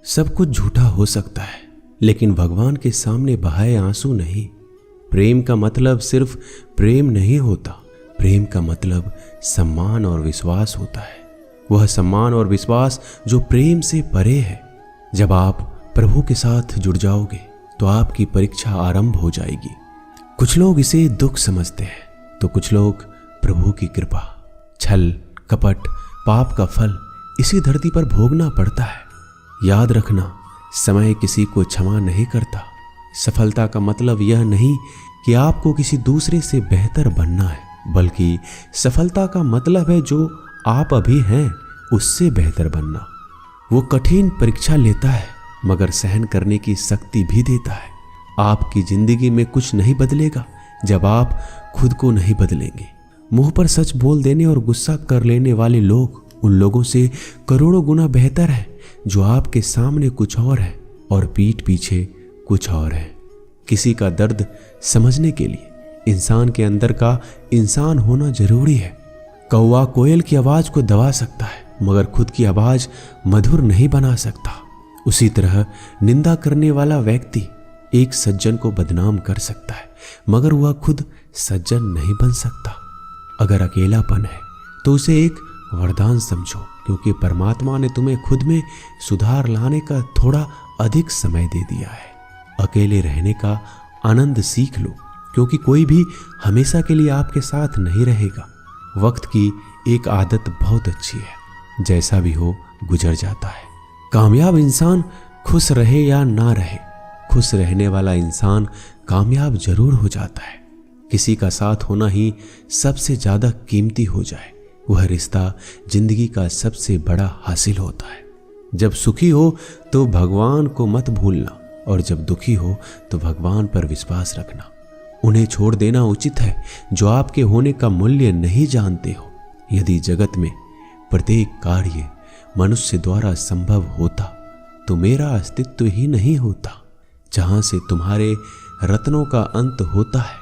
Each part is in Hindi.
सब कुछ झूठा हो सकता है, लेकिन भगवान के सामने बहाए आंसू नहीं। प्रेम का मतलब सिर्फ प्रेम नहीं होता, प्रेम का मतलब सम्मान और विश्वास होता है। वह सम्मान और विश्वास जो प्रेम से परे है। जब आप प्रभु के साथ जुड़ जाओगे तो आपकी परीक्षा आरंभ हो जाएगी। कुछ लोग इसे दुख समझते हैं तो कुछ लोग प्रभु की कृपा। छल, कपट, पाप का फल इसी धरती पर भोगना पड़ता है। याद रखना, समय किसी को क्षमा नहीं करता। सफलता का मतलब यह नहीं कि आपको किसी दूसरे से बेहतर बनना है, बल्कि सफलता का मतलब है जो आप अभी हैं उससे बेहतर बनना। वो कठिन परीक्षा लेता है मगर सहन करने की शक्ति भी देता है। आपकी जिंदगी में कुछ नहीं बदलेगा जब आप खुद को नहीं बदलेंगे। मुंह पर सच बोल देने और गुस्सा कर लेने वाले लोग उन लोगों से करोड़ों गुना बेहतर हैं जो आपके सामने कुछ और है और पीठ पीछे कुछ और है। किसी का दर्द समझने के लिए इंसान के अंदर का इंसान होना जरूरी है। कौवा कोयल की आवाज को दबा सकता है मगर खुद की आवाज मधुर नहीं बना सकता। उसी तरह निंदा करने वाला व्यक्ति एक सज्जन को बदनाम कर सकता है मगर वह खुद सज्जन नहीं बन सकता। अगर अकेलापन है तो उसे एक वरदान समझो, क्योंकि परमात्मा ने तुम्हें खुद में सुधार लाने का थोड़ा अधिक समय दे दिया है। अकेले रहने का आनंद सीख लो, क्योंकि कोई भी हमेशा के लिए आपके साथ नहीं रहेगा। वक्त की एक आदत बहुत अच्छी है, जैसा भी हो गुजर जाता है। कामयाब इंसान खुश रहे या ना रहे, खुश रहने वाला इंसान कामयाब जरूर हो जाता है। किसी का साथ होना ही सबसे ज्यादा कीमती हो जाए, वह रिश्ता जिंदगी का सबसे बड़ा हासिल होता है। जब सुखी हो तो भगवान को मत भूलना, और जब दुखी हो तो भगवान पर विश्वास रखना। उन्हें छोड़ देना उचित है जो आपके होने का मूल्य नहीं जानते हो। यदि जगत में प्रत्येक कार्य मनुष्य द्वारा संभव होता तो मेरा अस्तित्व ही नहीं होता। जहां से तुम्हारे रत्नों का अंत होता है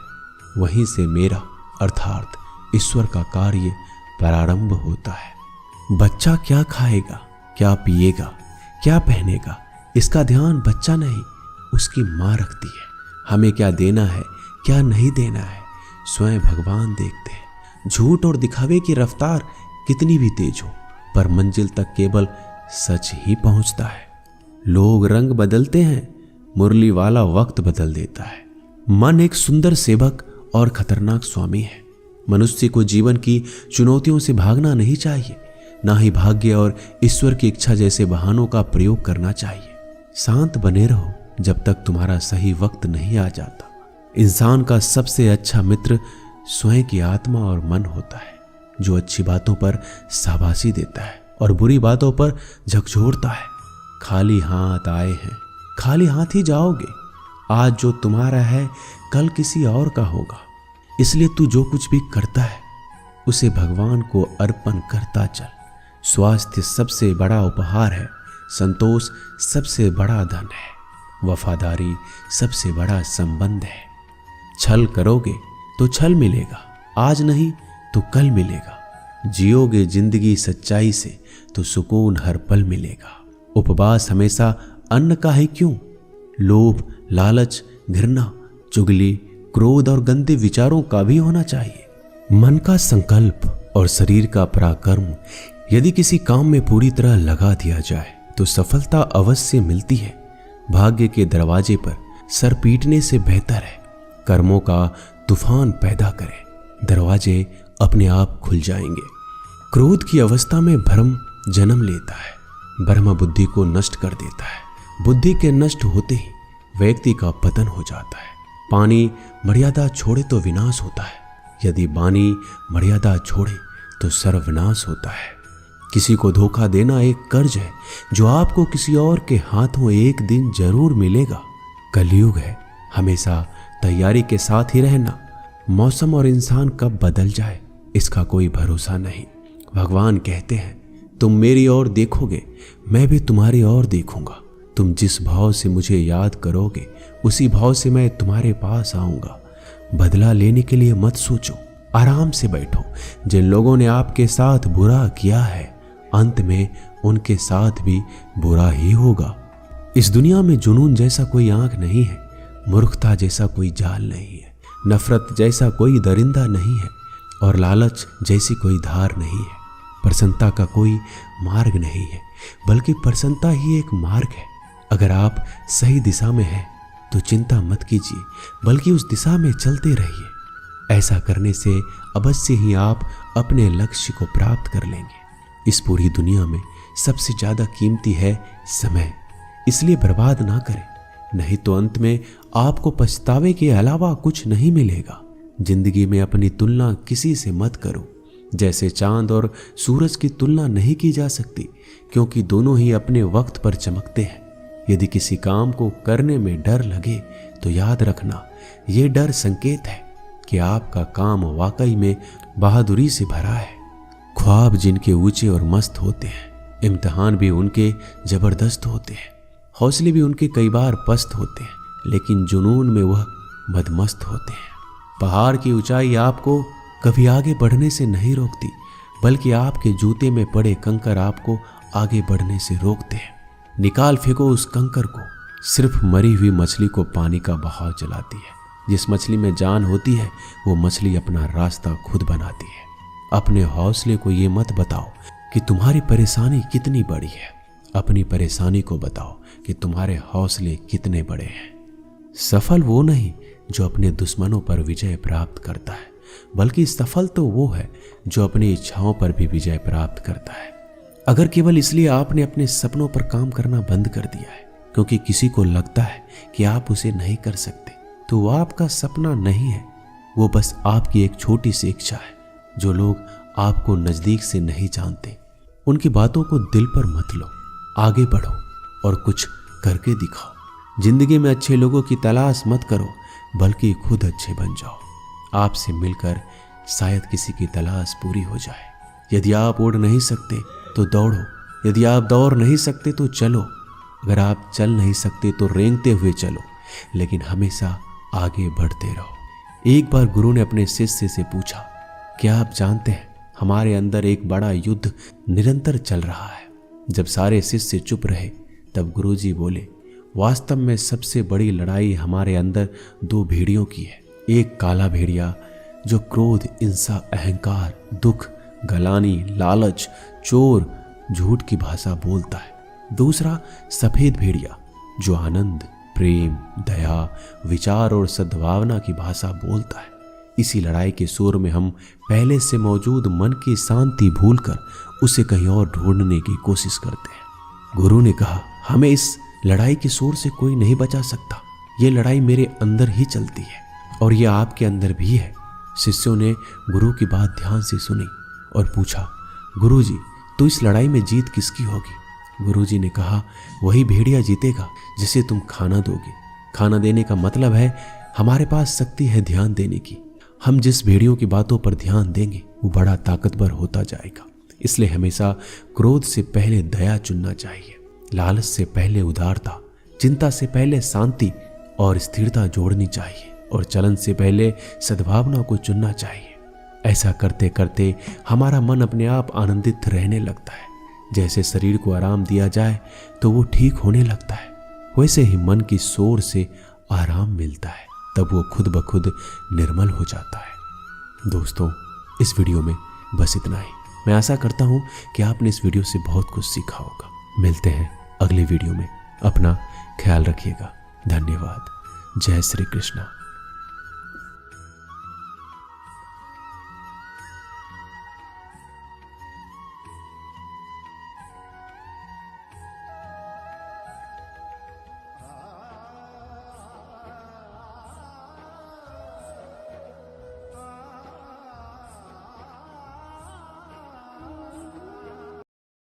वहीं से मेरा अर्थात ईश्वर का कार्य प्रारंभ होता है। बच्चा क्या खाएगा, क्या पिएगा, क्या पहनेगा, इसका ध्यान बच्चा नहीं उसकी माँ रखती है। हमें क्या देना है, क्या नहीं देना है, स्वयं भगवान देखते हैं। झूठ और दिखावे की रफ्तार कितनी भी तेज हो, पर मंजिल तक केवल सच ही पहुंचता है। लोग रंग बदलते हैं, मुरली वाला वक्त बदल देता है। मन एक सुंदर सेवक और खतरनाक स्वामी है। मनुष्य को जीवन की चुनौतियों से भागना नहीं चाहिए, ना ही भाग्य और ईश्वर की इच्छा जैसे बहानों का प्रयोग करना चाहिए। शांत बने रहो जब तक तुम्हारा सही वक्त नहीं आ जाता। इंसान का सबसे अच्छा मित्र स्वयं की आत्मा और मन होता है, जो अच्छी बातों पर शाबाशी देता है और बुरी बातों पर झकझोरता है। खाली हाथ आए हैं, खाली हाथ ही जाओगे। आज जो तुम्हारा है कल किसी और का होगा, इसलिए तू जो कुछ भी करता है उसे भगवान को अर्पण करता चल। स्वास्थ्य सबसे बड़ा उपहार है, संतोष सबसे बड़ा धन है, वफादारी सबसे बड़ा संबंध है। छल करोगे तो छल मिलेगा, आज नहीं तो कल मिलेगा। जियोगे जिंदगी सच्चाई से तो सुकून हर पल मिलेगा। उपवास हमेशा अन्न का ही क्यों, लोभ, लालच, घृणा, चुगली, क्रोध और गंदे विचारों का भी होना चाहिए। मन का संकल्प और शरीर का पराक्रम यदि किसी काम में पूरी तरह लगा दिया जाए तो सफलता अवश्य मिलती है। भाग्य के दरवाजे पर सर पीटने से बेहतर है कर्मों का तूफान पैदा करें, दरवाजे अपने आप खुल जाएंगे। क्रोध की अवस्था में भ्रम जन्म लेता है, ब्रह्म बुद्धि को नष्ट कर देता है। बुद्धि के नष्ट होते ही व्यक्ति का पतन हो जाता है। पानी मर्यादा छोड़े तो विनाश होता है, यदि वाणी मर्यादा छोड़े तो सर्वनाश होता है। किसी को धोखा देना एक कर्ज है जो आपको किसी और के हाथों एक दिन जरूर मिलेगा। कलयुग है, हमेशा तैयारी के साथ ही रहना। मौसम और इंसान कब बदल जाए इसका कोई भरोसा नहीं। भगवान कहते हैं, तुम मेरी ओर देखोगे, मैं भी तुम्हारी ओर देखूंगा। तुम जिस भाव से मुझे याद करोगे उसी भाव से मैं तुम्हारे पास आऊंगा। बदला लेने के लिए मत सोचो, आराम से बैठो। जिन लोगों ने आपके साथ बुरा किया है अंत में उनके साथ भी बुरा ही होगा। इस दुनिया में जुनून जैसा कोई आंख नहीं है, मूर्खता जैसा कोई जाल नहीं है, नफरत जैसा कोई दरिंदा नहीं है और लालच जैसी कोई धार नहीं है। प्रसन्नता का कोई मार्ग नहीं है, बल्कि प्रसन्नता ही एक मार्ग है। अगर आप सही दिशा में हैं तो चिंता मत कीजिए, बल्कि उस दिशा में चलते रहिए। ऐसा करने से अवश्य ही आप अपने लक्ष्य को प्राप्त कर लेंगे। इस पूरी दुनिया में सबसे ज्यादा कीमती है समय, इसलिए बर्बाद ना करें, नहीं तो अंत में आपको पछतावे के अलावा कुछ नहीं मिलेगा। जिंदगी में अपनी तुलना किसी से मत करो। जैसे चांद और सूरज की तुलना नहीं की जा सकती, क्योंकि दोनों ही अपने वक्त पर चमकते हैं। यदि किसी काम को करने में डर लगे तो याद रखना, ये डर संकेत है कि आपका काम वाकई में बहादुरी से भरा है। ख्वाब जिनके ऊंचे और मस्त होते हैं, इम्तिहान भी उनके जबरदस्त होते हैं, हौसले भी उनके कई बार पस्त होते हैं, लेकिन जुनून में वह मदमस्त होते हैं। पहाड़ की ऊंचाई आपको कभी आगे बढ़ने से नहीं रोकती, बल्कि आपके जूते में पड़े कंकर आपको आगे बढ़ने से रोकते हैं। निकाल फेंको उस कंकर को। सिर्फ मरी हुई मछली को पानी का बहाव चलाती है। जिस मछली में जान होती है वो मछली अपना रास्ता खुद बनाती है। अपने हौसले को ये मत बताओ कि तुम्हारी परेशानी कितनी बड़ी है, अपनी परेशानी को बताओ कि तुम्हारे हौसले कितने बड़े हैं। सफल वो नहीं जो अपने दुश्मनों पर विजय प्राप्त करता है, बल्कि सफल तो वो है जो अपनी इच्छाओं पर भी विजय प्राप्त करता है। अगर केवल इसलिए आपने अपने सपनों पर काम करना बंद कर दिया है क्योंकि किसी को लगता है कि आप उसे नहीं कर सकते, तो वो आपका सपना नहीं है, वो बस आपकी एक छोटी सी इच्छा है। जो लोग आपको नजदीक से नहीं जानते, उनकी बातों को दिल पर मत लो, आगे बढ़ो और कुछ करके दिखाओ। जिंदगी में अच्छे लोगों की तलाश मत करो, बल्कि खुद अच्छे बन जाओ। आपसे मिलकर शायद किसी की तलाश पूरी हो जाए। यदि आप उड़ नहीं सकते तो दौड़ो, यदि आप दौड़ नहीं सकते तो चलो, अगर आप चल नहीं सकते तो रेंगते हुए चलो, लेकिन हमेशा आगे बढ़ते रहो। एक बार गुरु ने अपने शिष्य से पूछा, क्या आप जानते हैं हमारे अंदर एक बड़ा युद्ध निरंतर चल रहा है। जब सारे शिष्य चुप रहे तब गुरुजी बोले, वास्तव में सबसे बड़ी लड़ाई हमारे अंदर दो भेड़ियों की है। एक काला भेड़िया जो क्रोध, हिंसा, अहंकार, दुख, गलानी, लालच, चोर, झूठ की भाषा बोलता है। दूसरा सफेद भेड़िया जो आनंद, प्रेम, दया, विचार और सद्भावना की भाषा बोलता है। इसी लड़ाई के शोर में हम पहले से मौजूद मन की शांति भूलकर उसे कहीं और ढूंढने की कोशिश करते हैं। गुरु ने कहा, हमें इस लड़ाई के शोर से कोई नहीं बचा सकता। ये लड़ाई मेरे अंदर ही चलती है और ये आपके अंदर भी है। शिष्यों ने गुरु की बात ध्यान से सुनी और पूछा, गुरुजी, तो इस लड़ाई में जीत किसकी होगी? गुरुजी ने कहा, वही भेड़िया जीतेगा जिसे तुम खाना दोगे। खाना देने का मतलब है हमारे पास शक्ति है ध्यान देने की। हम जिस भेड़ियों की बातों पर ध्यान देंगे वो बड़ा ताकतवर होता जाएगा। इसलिए हमेशा क्रोध से पहले दया चुनना चाहिए, लालच से पहले उदारता, चिंता से पहले शांति और स्थिरता जोड़नी चाहिए और चलन से पहले सद्भावना को चुनना चाहिए। ऐसा करते करते हमारा मन अपने आप आनंदित रहने लगता है। जैसे शरीर को आराम दिया जाए तो वो ठीक होने लगता है, वैसे ही मन की शोर से आराम मिलता है, तब वो खुद ब खुद निर्मल हो जाता है। दोस्तों, इस वीडियो में बस इतना ही। मैं आशा करता हूँ कि आपने इस वीडियो से बहुत कुछ सीखा होगा। मिलते हैं अगले वीडियो में। अपना ख्याल रखिएगा। धन्यवाद। जय श्री कृष्णा।